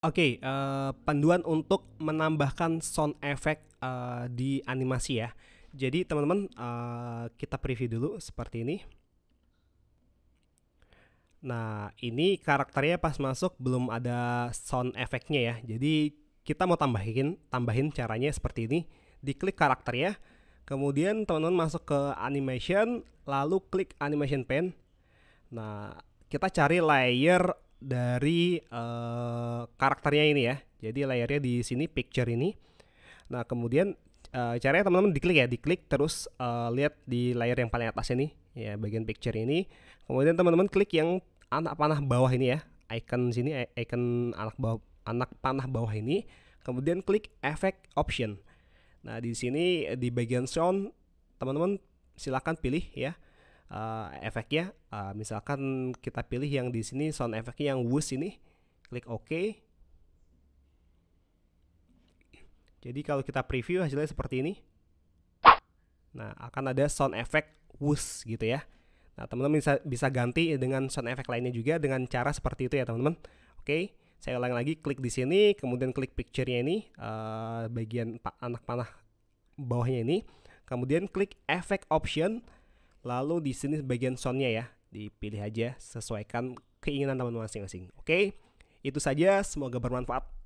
Oke, panduan untuk menambahkan sound effect, di animasi ya. Jadi teman-teman, kita preview dulu seperti ini. Nah, ini karakternya pas masuk belum ada sound effect-nya ya. Jadi kita mau tambahin caranya seperti ini. Diklik karakternya, kemudian teman-teman masuk ke animation, lalu klik animation pen. Nah, kita cari layer dari karakternya ini ya. Jadi layernya di sini picture ini. Nah, kemudian caranya teman-teman diklik terus lihat di layer yang paling atas ini ya, bagian picture ini. Kemudian teman-teman klik yang anak panah bawah ini ya, icon sini, icon anak panah bawah ini. Kemudian klik effect option. Nah, di sini di bagian sound teman-teman silakan pilih ya efeknya. Misalkan kita pilih yang di sini sound efeknya yang whoosh ini, klik OK. Jadi kalau kita preview hasilnya seperti ini. Nah, akan ada sound effect whoosh gitu ya. Nah, teman-teman bisa ganti dengan sound effect lainnya juga dengan cara seperti itu ya, teman-teman. Oke, saya ulang lagi, klik di sini, kemudian klik picture-nya ini, bagian anak panah bawahnya ini, kemudian klik effect option, lalu di sini bagian sound-nya ya, dipilih aja sesuaikan keinginan teman-teman masing-masing. Oke, itu saja, semoga bermanfaat.